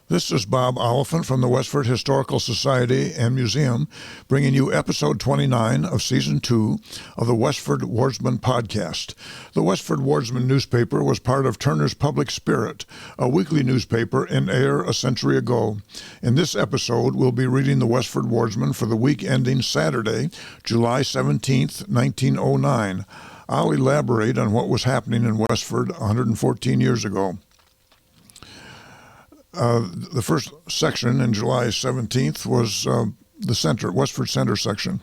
This is Bob Oliphant from the Westford Historical Society and Museum, bringing you episode 29 of season 2 of the Westford Wardsman podcast. The Westford Wardsman newspaper was part of Turner's Public Spirit, a weekly newspaper in Ayer a century ago. In this episode, we'll be reading the Westford Wardsman for the week ending Saturday, July 17th, 1909. I'll elaborate on what was happening in Westford 114 years ago. The first section in July 17th was the Westford Center section.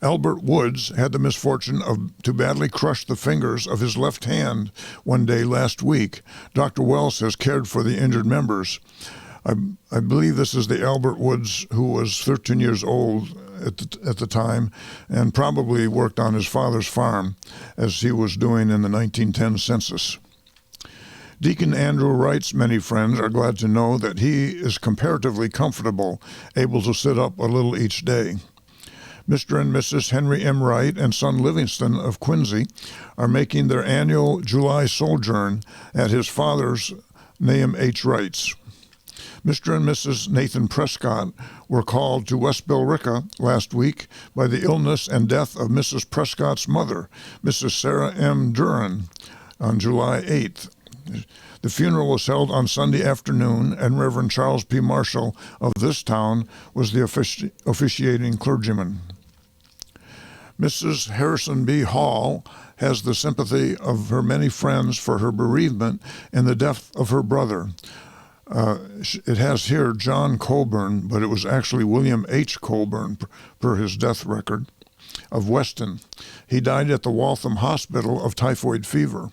Albert Woods had the misfortune to badly crush the fingers of his left hand one day last week. Dr. Wells has cared for the injured members. I believe this is the Albert Woods who was 13 years old at the time and probably worked on his father's farm as he was doing in the 1910 census. Deacon Andrew Wright's many friends are glad to know that he is comparatively comfortable, able to sit up a little each day. Mr. and Mrs. Henry M. Wright and son Livingston of Quincy are making their annual July sojourn at his father's Nahum H. Wright's. Mr. and Mrs. Nathan Prescott were called to West Billerica last week by the illness and death of Mrs. Prescott's mother, Mrs. Sarah M. Duran, on July 8th. The funeral was held on Sunday afternoon, and Reverend Charles P. Marshall of this town was the officiating clergyman. Mrs. Harrison B. Hall has the sympathy of her many friends for her bereavement in the death of her brother. It has here John Colburn, but it was actually William H. Colburn per his death record, of Weston. He died at the Waltham Hospital of typhoid fever.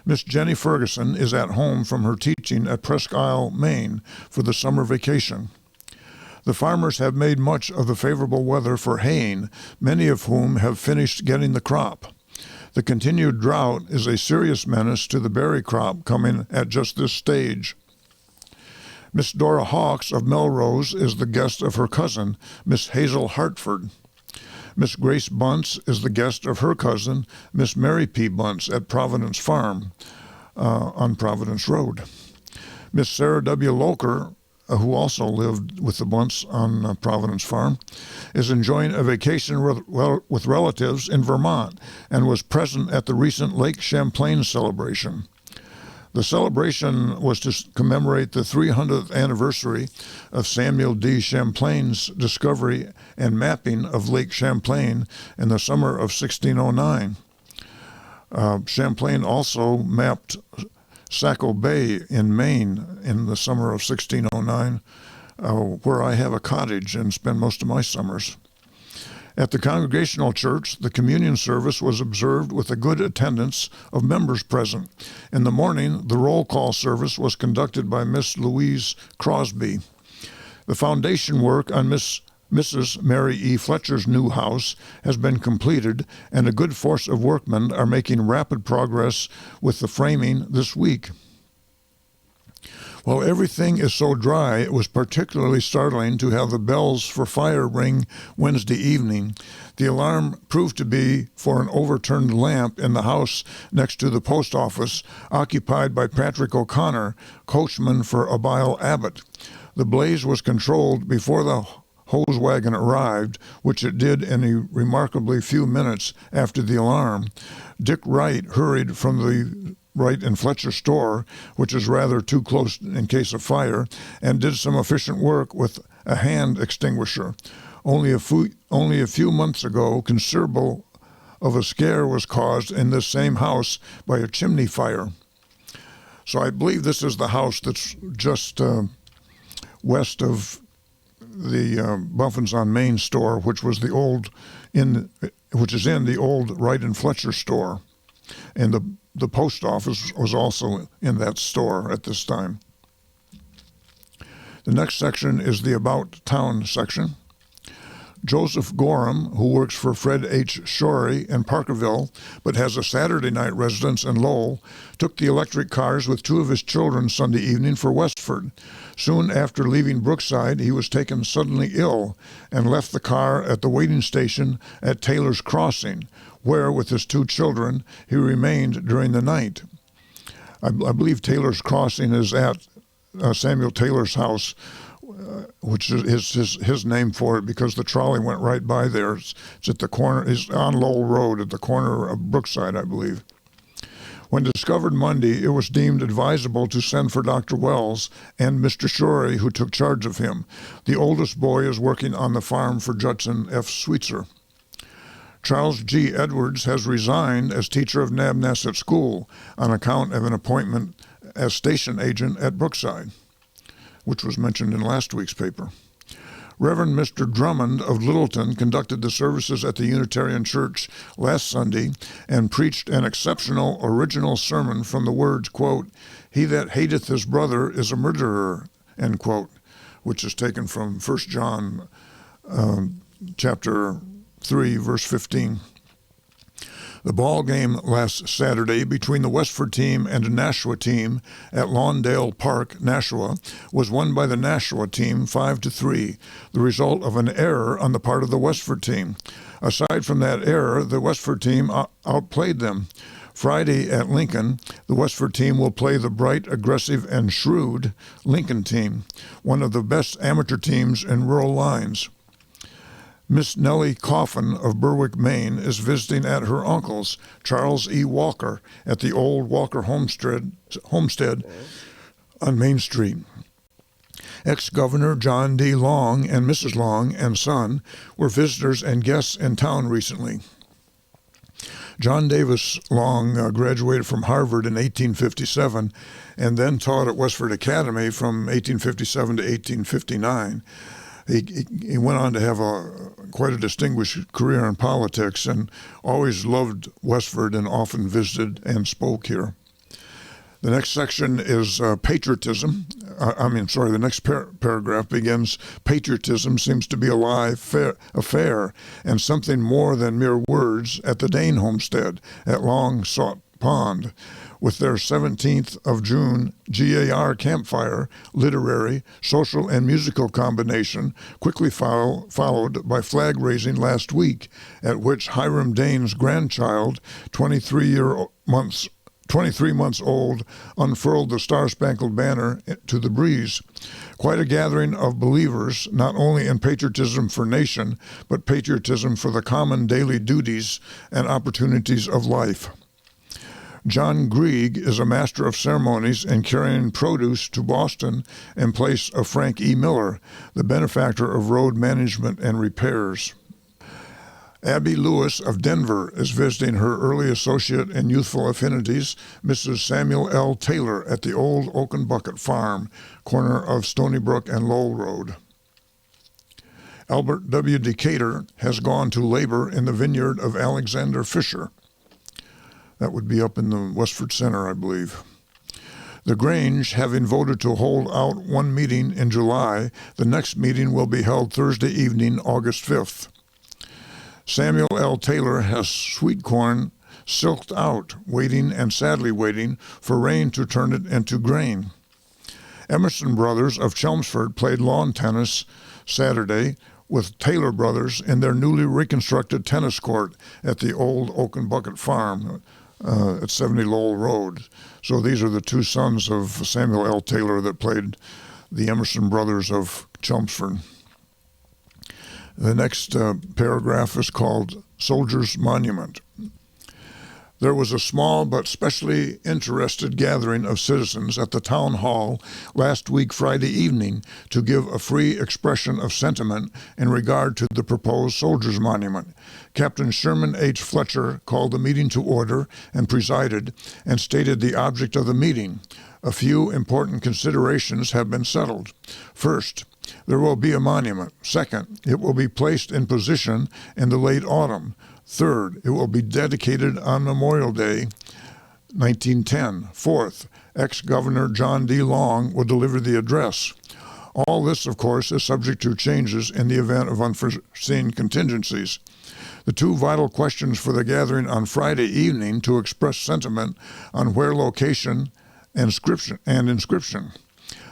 Miss Jenny Ferguson is at home from her teaching at Presque Isle, Maine, for the summer vacation. The farmers have made much of the favorable weather for haying, many of whom have finished getting the crop. The continued drought is a serious menace to the berry crop coming at just this stage. Miss Dora Hawkes of Melrose is the guest of her cousin, Miss Hazel Hartford. Miss Grace Bunce is the guest of her cousin, Miss Mary P. Bunce, at Providence Farm on Providence Road. Miss Sarah W. Loker, who also lived with the Bunce on Providence Farm, is enjoying a vacation with relatives in Vermont and was present at the recent Lake Champlain celebration. The celebration was to commemorate the 300th anniversary of Samuel D. Champlain's discovery and mapping of Lake Champlain in the summer of 1609. Champlain also mapped Saco Bay in Maine in the summer of 1609, where I have a cottage and spend most of my summers. At the Congregational Church, the communion service was observed with a good attendance of members present. In the morning, the roll call service was conducted by Miss Louise Crosby. The foundation work on Mrs. Mary E. Fletcher's new house has been completed, and a good force of workmen are making rapid progress with the framing this week. While everything is so dry, it was particularly startling to have the bells for fire ring Wednesday evening. The alarm proved to be for an overturned lamp in the house next to the post office, occupied by Patrick O'Connor, coachman for Abile Abbott. The blaze was controlled before the hose wagon arrived, which it did in a remarkably few minutes after the alarm. Dick Wright hurried from the Wright and Fletcher store, which is rather too close in case of fire, and did some efficient work with a hand extinguisher. Only a few months ago, considerable of a scare was caused in this same house by a chimney fire. So I believe this is the house that's just west of the Buffins on Main store, which was which is in the old Wright and Fletcher store, and the post office was also in that store at this time. The next section is the About Town section. Joseph Gorham, who works for Fred H. Shorey in Parkerville, but has a Saturday night residence in Lowell, took the electric cars with two of his children Sunday evening for Westford. Soon after leaving Brookside, he was taken suddenly ill and left the car at the waiting station at Taylor's Crossing, where, with his two children, he remained during the night. I believe Taylor's Crossing is at Samuel Taylor's house, which is his name for it because the trolley went right by there. It's at the corner. It's on Lowell Road at the corner of Brookside, I believe. When discovered Monday, it was deemed advisable to send for Dr. Wells and Mr. Shorey, who took charge of him. The oldest boy is working on the farm for Judson F. Sweetser. Charles G. Edwards has resigned as teacher of Nabnesset School on account of an appointment as station agent at Brookside, which was mentioned in last week's paper. Reverend Mr. Drummond of Littleton conducted the services at the Unitarian Church last Sunday and preached an exceptional original sermon from the words, quote, "He that hateth his brother is a murderer," end quote, which is taken from 1 John chapter 3, verse 15. The ball game last Saturday between the Westford team and a Nashua team at Lawndale Park, Nashua, was won by the Nashua team 5-3, the result of an error on the part of the Westford team. Aside from that error, the Westford team outplayed them. Friday at Lincoln, the Westford team will play the bright, aggressive, and shrewd Lincoln team, one of the best amateur teams in rural lines. Miss Nellie Coffin of Berwick, Maine, is visiting at her uncle's, Charles E. Walker, at the old Walker homestead on Main Street. Ex-Governor John D. Long and Mrs. Long and son were visitors and guests in town recently. John Davis Long graduated from Harvard in 1857 and then taught at Westford Academy from 1857 to 1859. He went on to have quite a distinguished career in politics and always loved Westford and often visited and spoke here. The next section is patriotism. The next paragraph begins, "Patriotism seems to be a live affair and something more than mere words at the Dane homestead at Long Sought Pond, with their 17th of June GAR campfire, literary, social, and musical combination, quickly followed by flag raising last week, at which Hiram Dane's grandchild, 23 months old, unfurled the Star-Spangled Banner to the breeze. Quite a gathering of believers, not only in patriotism for nation, but patriotism for the common daily duties and opportunities of life. John Grieg is a master of ceremonies in carrying produce to Boston in place of Frank E. Miller, the benefactor of road management and repairs. Abby Lewis of Denver is visiting her early associate in youthful affinities, Mrs. Samuel L. Taylor, at the old Oaken Bucket Farm, corner of Stony Brook and Lowell Road. Albert W. Decatur has gone to labor in the vineyard of Alexander Fisher. That would be up in the Westford Center, I believe. The Grange, having voted to hold out one meeting in July, the next meeting will be held Thursday evening, August 5th. Samuel L. Taylor has sweet corn silked out, waiting and sadly waiting for rain to turn it into grain. Emerson Brothers of Chelmsford played lawn tennis Saturday with Taylor Brothers in their newly reconstructed tennis court at the old Oaken Bucket Farm at 70 Lowell Road. So these are the two sons of Samuel L. Taylor that played the Emerson Brothers of Chelmsford. The next paragraph is called Soldiers' Monument. There was a small but specially interested gathering of citizens at the town hall last week Friday evening to give a free expression of sentiment in regard to the proposed Soldiers' Monument. Captain Sherman H. Fletcher called the meeting to order and presided and stated the object of the meeting. A few important considerations have been settled. First, there will be a monument. Second, it will be placed in position in the late autumn. Third, it will be dedicated on Memorial Day, 1910. Fourth, ex-Governor John D. Long will deliver the address. All this, of course, is subject to changes in the event of unforeseen contingencies. The two vital questions for the gathering on Friday evening to express sentiment on where location and inscription.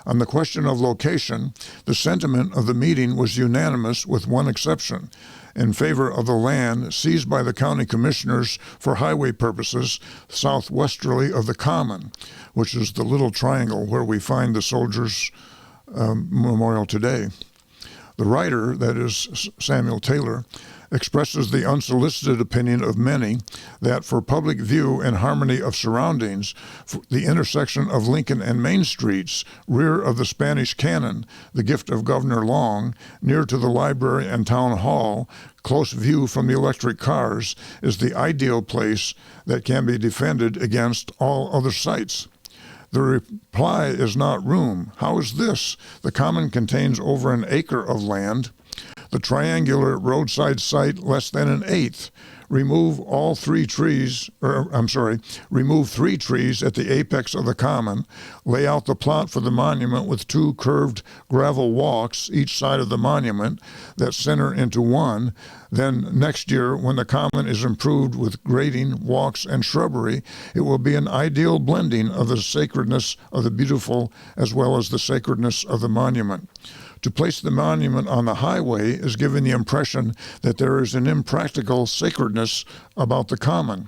On the question of location, the sentiment of the meeting was unanimous with one exception, in favor of the land seized by the county commissioners for highway purposes southwesterly of the Common, which is the little triangle where we find the soldiers' memorial today. The writer, that is Samuel Taylor, expresses the unsolicited opinion of many that for public view and harmony of surroundings, the intersection of Lincoln and Main Streets, rear of the Spanish Cannon, the gift of Governor Long, near to the library and town hall, close view from the electric cars, is the ideal place that can be defended against all other sites. The reply is not room. How is this? The Common contains over an acre of land. The triangular roadside site less than an eighth. Remove three trees at the apex of the Common. Lay out the plot for the monument with two curved gravel walks each side of the monument that center into one. Then next year, when the Common is improved with grading, walks, and shrubbery, it will be an ideal blending of the sacredness of the beautiful as well as the sacredness of the monument. To place the monument on the highway is giving the impression that there is an impractical sacredness about the Common.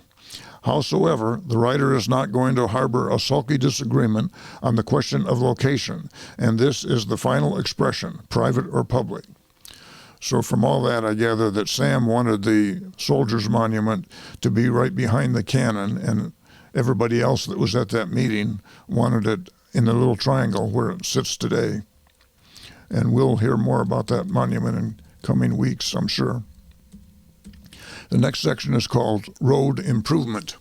Howsoever, the writer is not going to harbor a sulky disagreement on the question of location, and this is the final expression, private or public. So from all that, I gather that Sam wanted the soldiers' monument to be right behind the cannon, and everybody else that was at that meeting wanted it in the little triangle where it sits today. And we'll hear more about that monument in coming weeks, I'm sure. The next section is called Road Improvement.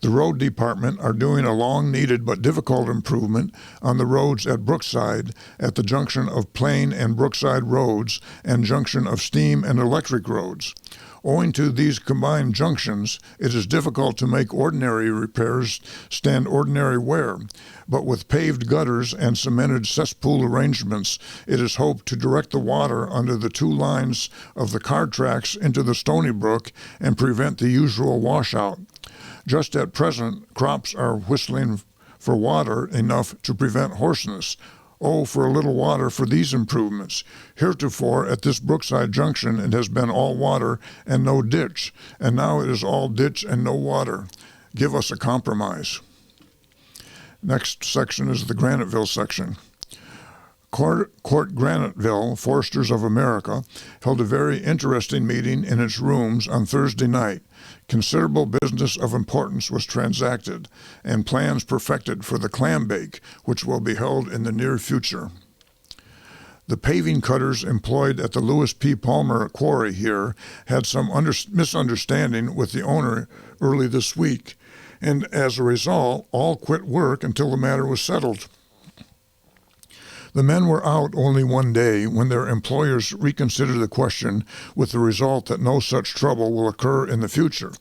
The road department are doing a long-needed but difficult improvement on the roads at Brookside, at the junction of Plain and Brookside roads and junction of Steam and Electric roads. Owing to these combined junctions, it is difficult to make ordinary repairs stand ordinary wear, but with paved gutters and cemented cesspool arrangements, it is hoped to direct the water under the two lines of the car tracks into the Stony Brook and prevent the usual washout. Just at present, crops are whistling for water enough to prevent hoarseness. Oh, for a little water for these improvements. Heretofore, at this Brookside junction, it has been all water and no ditch, and now it is all ditch and no water. Give us a compromise. Next section is the Graniteville section. Court Graniteville, Foresters of America, held a very interesting meeting in its rooms on Thursday night. Considerable business of importance was transacted, and plans perfected for the clam bake, which will be held in the near future. The paving cutters employed at the Lewis P. Palmer quarry here had some misunderstanding with the owner early this week, and as a result, all quit work until the matter was settled. The men were out only one day when their employers reconsidered the question, with the result that no such trouble will occur in the future.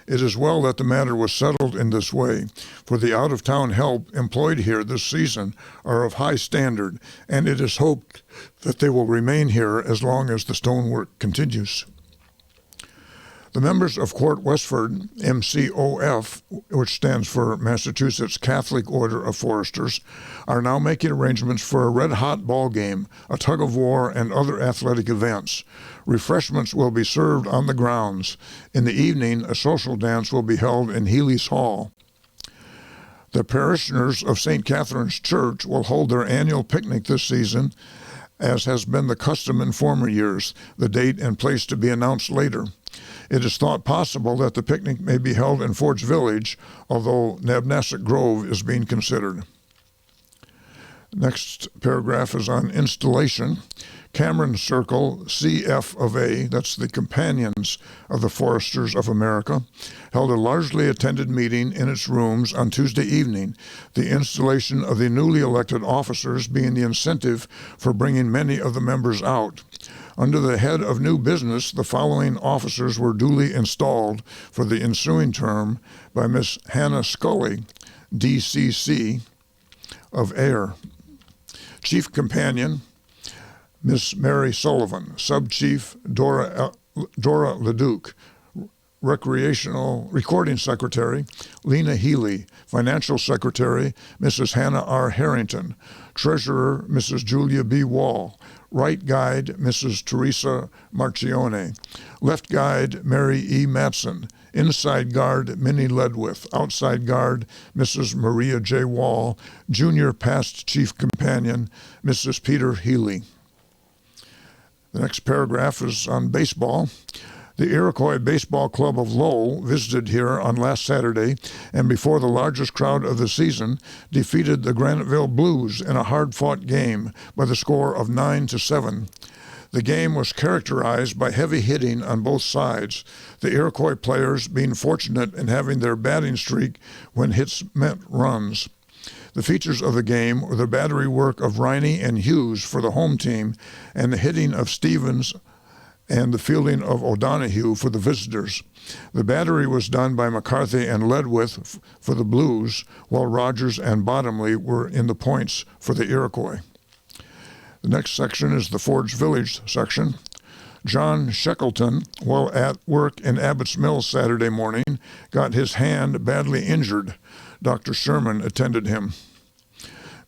It is well that the matter was settled in this way, for the out-of-town help employed here this season are of high standard, and it is hoped that they will remain here as long as the stonework continues. The members of Court Westford, MCOF, which stands for Massachusetts Catholic Order of Foresters, are now making arrangements for a red-hot ball game, a tug-of-war, and other athletic events. Refreshments will be served on the grounds. In the evening, a social dance will be held in Healy's Hall. The parishioners of St. Catherine's Church will hold their annual picnic this season, as has been the custom in former years, the date and place to be announced later. It is thought possible that the picnic may be held in Ford's Village, although Nabnasset Grove is being considered. Next paragraph is on installation. Cameron Circle, CF of A, that's the Companions of the Foresters of America, held a largely attended meeting in its rooms on Tuesday evening, the installation of the newly elected officers being the incentive for bringing many of the members out. Under the head of new business, the following officers were duly installed for the ensuing term by Miss Hannah Scully, DCC of Ayer. Chief Companion, Miss Mary Sullivan. Sub-Chief, Dora Leduc. Recreational Recording Secretary, Lena Healy. Financial Secretary, Mrs. Hannah R. Harrington. Treasurer, Mrs. Julia B. Wall. Right Guide, Mrs. Teresa Marcione. Left Guide, Mary E. Matson. Inside Guard, Minnie Ledwith. Outside Guard, Mrs. Maria J. Wall. Junior Past Chief Companion, Mrs. Peter Healy. The next paragraph is on baseball. The Iroquois Baseball Club of Lowell visited here on last Saturday and before the largest crowd of the season defeated the Graniteville Blues in a hard-fought game by the score of 9-7. The game was characterized by heavy hitting on both sides, the Iroquois players being fortunate in having their batting streak when hits meant runs. The features of the game were the battery work of Riney and Hughes for the home team and the hitting of Stevens and the fielding of O'Donohue for the visitors. The battery was done by McCarthy and Ledwith for the Blues, while Rogers and Bottomley were in the points for the Iroquois. The next section is the Forge Village section. John Shackleton, while at work in Abbott's Mills Saturday morning, got his hand badly injured. Dr. Sherman attended him.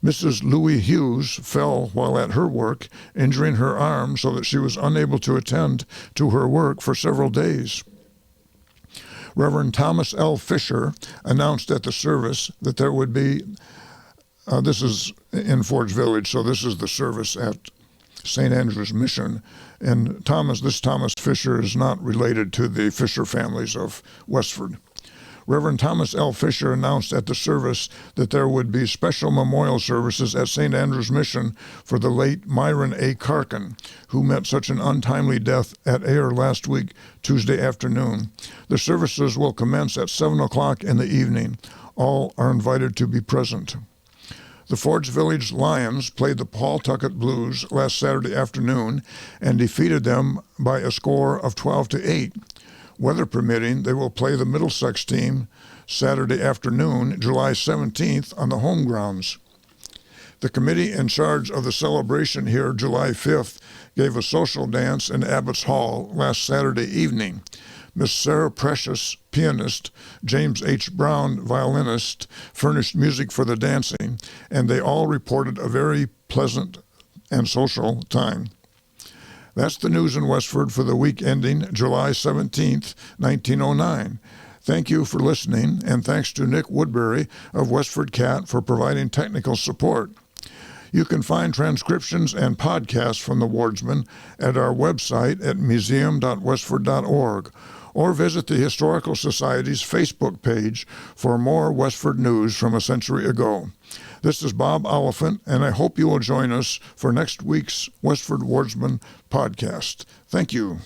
Mrs. Louis Hughes fell while at her work, injuring her arm so that she was unable to attend to her work for several days. Reverend Thomas L. Fisher announced at the service that there would be, this is in Forge Village, so this is the service at St. Andrew's Mission. And this Thomas Fisher is not related to the Fisher families of Westford. Reverend Thomas L. Fisher announced at the service that there would be special memorial services at St. Andrew's Mission for the late Myron A. Karkin, who met such an untimely death at Ayer last week, Tuesday afternoon. The services will commence at 7 o'clock in the evening. All are invited to be present. The Forge Village Lions played the Pawtucket Blues last Saturday afternoon and defeated them by a score of 12-8. Weather permitting, they will play the Middlesex team Saturday afternoon, July 17th, on the home grounds. The committee in charge of the celebration here, July 5th, gave a social dance in Abbott's Hall last Saturday evening. Miss Sarah Precious, pianist, James H. Brown, violinist, furnished music for the dancing, and they all reported a very pleasant and social time. That's the news in Westford for the week ending July 17th, 1909. Thank you for listening, and thanks to Nick Woodbury of WestfordCAT for providing technical support. You can find transcriptions and podcasts from the Wardsman at our website at museum.westford.org, or visit the Historical Society's Facebook page for more Westford news from a century ago. This is Bob Oliphant, and I hope you will join us for next week's Westford Wardsman podcast. Thank you.